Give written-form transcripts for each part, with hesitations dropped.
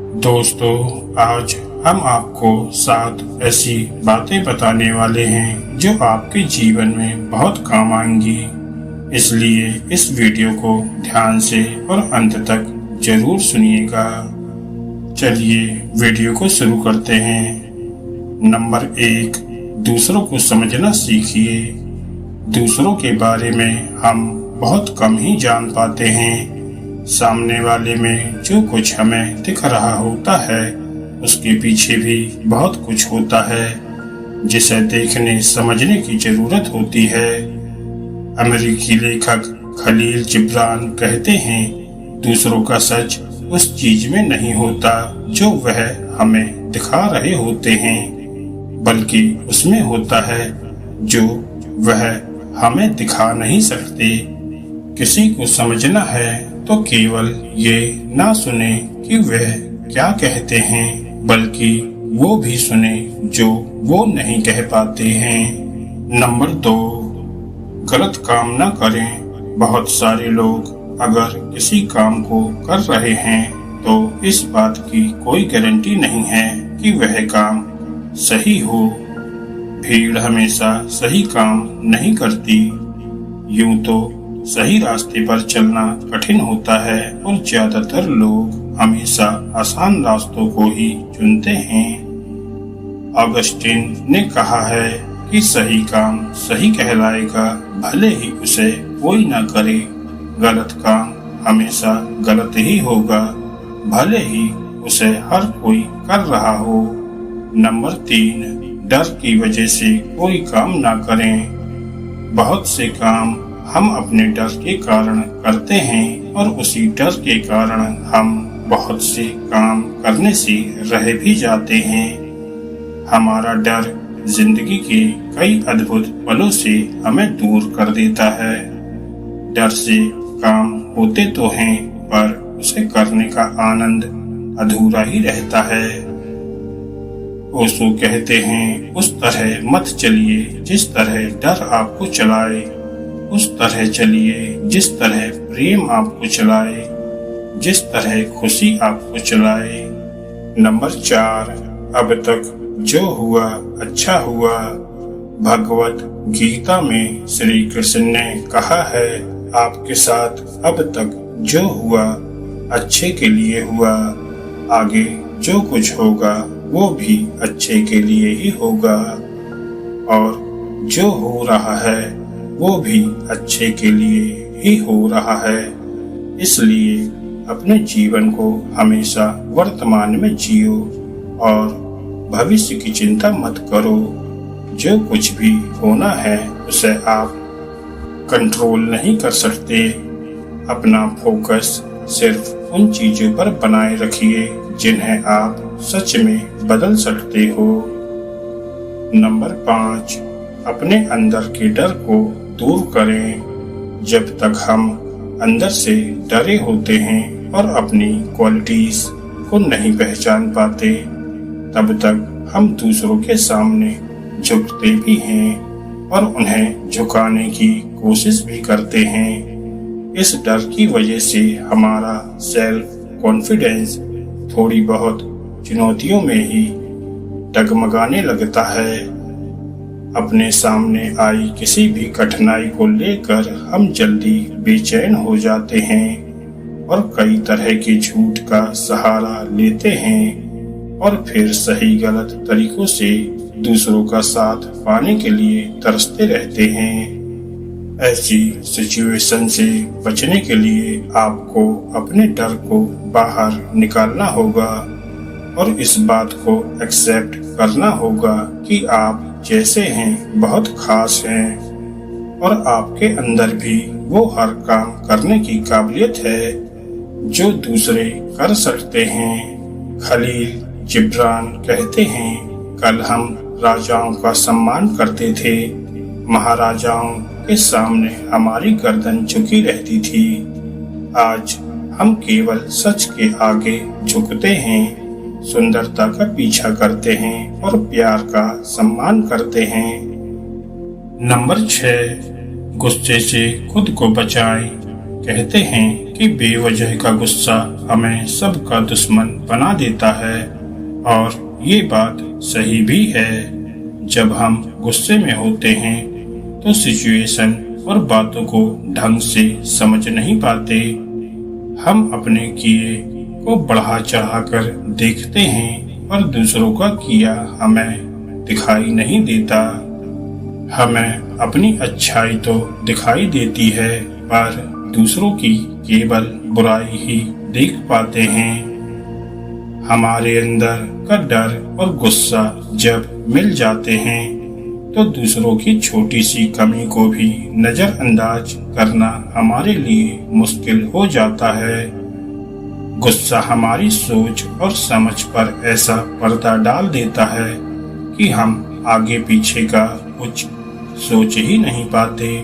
दोस्तों, आज हम आपको 7 ऐसी बातें बताने वाले हैं जो आपके जीवन में बहुत काम आएंगी। इसलिए इस वीडियो को ध्यान से और अंत तक जरूर सुनिएगा। चलिए वीडियो को शुरू करते हैं। नंबर 1, दूसरों को समझना सीखिए। दूसरों के बारे में हम बहुत कम ही जान पाते हैं। सामने वाले में जो कुछ हमें दिख रहा होता है उसके पीछे भी बहुत कुछ होता है जिसे देखने समझने की जरूरत होती है। अमेरिकी लेखक खलील जिब्रान कहते हैं, दूसरों का सच उस चीज में नहीं होता जो वह हमें दिखा रहे होते हैं, बल्कि उसमें होता है जो वह हमें दिखा नहीं सकते। किसी को समझना है तो केवल ये ना सुने कि वह क्या कहते हैं, बल्कि वो भी सुने जो वो नहीं कह पाते हैं। नंबर 2, गलत काम ना करें। बहुत सारे लोग अगर किसी काम को कर रहे हैं तो इस बात की कोई गारंटी नहीं है कि वह काम सही हो। भीड़ हमेशा सही काम नहीं करती। यूं तो सही रास्ते पर चलना कठिन होता है और ज्यादातर लोग हमेशा आसान रास्तों को ही चुनते हैं। ऑगस्टिन ने कहा है कि सही काम सही कहलाएगा, भले ही उसे कोई ना करे। गलत काम हमेशा गलत ही होगा, भले ही उसे हर कोई कर रहा हो। नंबर 3, डर की वजह से कोई काम ना करें। बहुत से काम हम अपने डर के कारण करते हैं और उसी डर के कारण हम बहुत से काम करने से रह भी जाते हैं। हमारा डर जिंदगी के कई अद्भुत पलों से हमें दूर कर देता है। डर से काम होते तो हैं, पर उसे करने का आनंद अधूरा ही रहता है। ओशो कहते हैं, उस तरह मत चलिए जिस तरह डर आपको चलाए, उस तरह चलिए जिस तरह प्रेम आपको चलाए, जिस तरह खुशी आपको चलाए। नंबर 4, अब तक जो हुआ अच्छा हुआ। भगवत गीता में श्री कृष्ण ने कहा है, आपके साथ अब तक जो हुआ अच्छे के लिए हुआ, आगे जो कुछ होगा वो भी अच्छे के लिए ही होगा, और जो हो रहा है वो भी अच्छे के लिए ही हो रहा है। इसलिए अपने जीवन को हमेशा वर्तमान में जियो और भविष्य की चिंता मत करो। जो कुछ भी होना है उसे आप कंट्रोल नहीं कर सकते। अपना फोकस सिर्फ उन चीजों पर बनाए रखिए जिन्हें आप सच में बदल सकते हो। नंबर 5, अपने अंदर के डर को दूर करें। जब तक हम अंदर से डरे होते हैं और अपनी क्वालिटीज को नहीं पहचान पाते, तब तक हम दूसरों के सामने झुकते भी हैं और उन्हें झुकाने की कोशिश भी करते हैं। इस डर की वजह से हमारा सेल्फ कॉन्फिडेंस थोड़ी बहुत चुनौतियों में ही डगमगाने लगता है। अपने सामने आई किसी भी कठिनाई को लेकर हम जल्दी बेचैन हो जाते हैं और कई तरह के झूठ का सहारा लेते हैं और फिर सही गलत तरीकों से दूसरों का साथ पाने के लिए तरसते रहते हैं। ऐसी सिचुएशन से बचने के लिए आपको अपने डर को बाहर निकालना होगा और इस बात को एक्सेप्ट करना होगा कि आप जैसे हैं बहुत खास हैं और आपके अंदर भी वो हर काम करने की काबिलियत है जो दूसरे कर सकते हैं। खलील जिब्रान कहते हैं, कल हम राजाओं का सम्मान करते थे, महाराजाओं के सामने हमारी गर्दन झुकी रहती थी। आज हम केवल सच के आगे झुकते हैं, सुंदरता का पीछा करते हैं और प्यार का सम्मान करते हैं। नंबर 6, गुस्से से खुद को बचाएं। कहते हैं कि बेवजह का गुस्सा हमें सबका दुश्मन बना देता है, और ये बात सही भी है। जब हम गुस्से में होते हैं तो सिचुएशन और बातों को ढंग से समझ नहीं पाते। हम अपने किए को बढ़ा चढ़ा कर देखते हैं और दूसरों का किया हमें दिखाई नहीं देता। हमें अपनी अच्छाई तो दिखाई देती है, पर दूसरों की केवल बुराई ही देख पाते हैं। हमारे अंदर का डर और गुस्सा जब मिल जाते हैं तो दूसरों की छोटी सी कमी को भी नजरअंदाज करना हमारे लिए मुश्किल हो जाता है। गुस्सा हमारी सोच और समझ पर ऐसा पर्दा डाल देता है कि हम आगे पीछे का कुछ सोच ही नहीं पाते।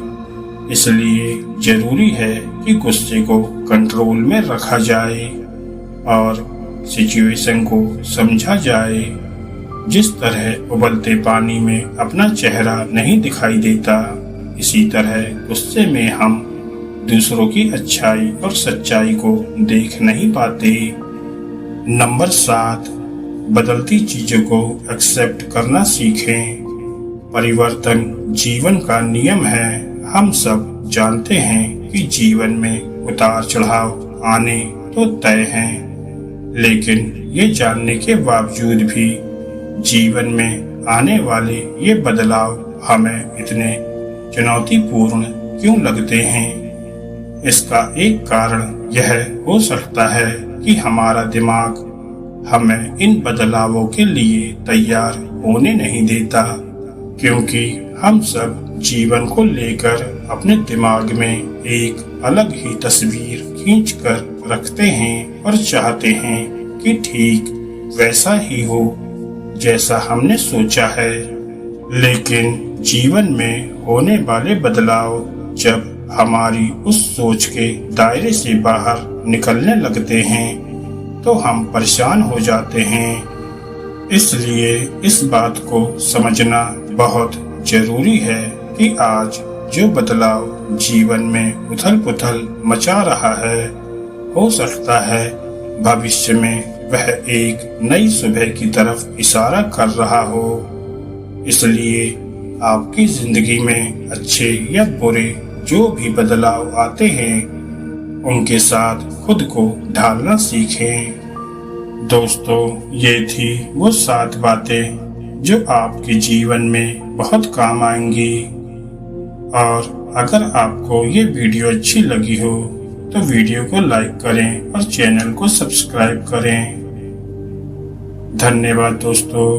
इसलिए जरूरी है कि गुस्से को कंट्रोल में रखा जाए और सिचुएशन को समझा जाए। जिस तरह उबलते पानी में अपना चेहरा नहीं दिखाई देता, इसी तरह गुस्से में हम दूसरों की अच्छाई और सच्चाई को देख नहीं पाते। नंबर 7, बदलती चीजों को एक्सेप्ट करना सीखें। परिवर्तन जीवन का नियम है। हम सब जानते हैं कि जीवन में उतार चढ़ाव आने तो तय हैं, लेकिन ये जानने के बावजूद भी जीवन में आने वाले ये बदलाव हमें इतने चुनौतीपूर्ण क्यों लगते हैं? इसका एक कारण यह हो सकता है कि हमारा दिमाग हमें इन बदलावों के लिए तैयार होने नहीं देता, क्योंकि हम सब जीवन को लेकर अपने दिमाग में एक अलग ही तस्वीर खींचकर रखते हैं और चाहते हैं कि ठीक वैसा ही हो जैसा हमने सोचा है। लेकिन जीवन में होने वाले बदलाव जब हमारी उस सोच के दायरे से बाहर निकलने लगते हैं तो हम परेशान हो जाते हैं। इसलिए इस बात को समझना बहुत जरूरी है कि आज जो बदलाव जीवन में उथल पुथल मचा रहा है, हो सकता है भविष्य में वह एक नई सुबह की तरफ इशारा कर रहा हो। इसलिए आपकी जिंदगी में अच्छे या बुरे जो भी बदलाव आते हैं, उनके साथ खुद को ढालना सीखें। दोस्तों, ये थी वो 7 बातें जो आपके जीवन में बहुत काम आएंगी। और अगर आपको ये वीडियो अच्छी लगी हो तो वीडियो को लाइक करें और चैनल को सब्सक्राइब करें। धन्यवाद दोस्तों।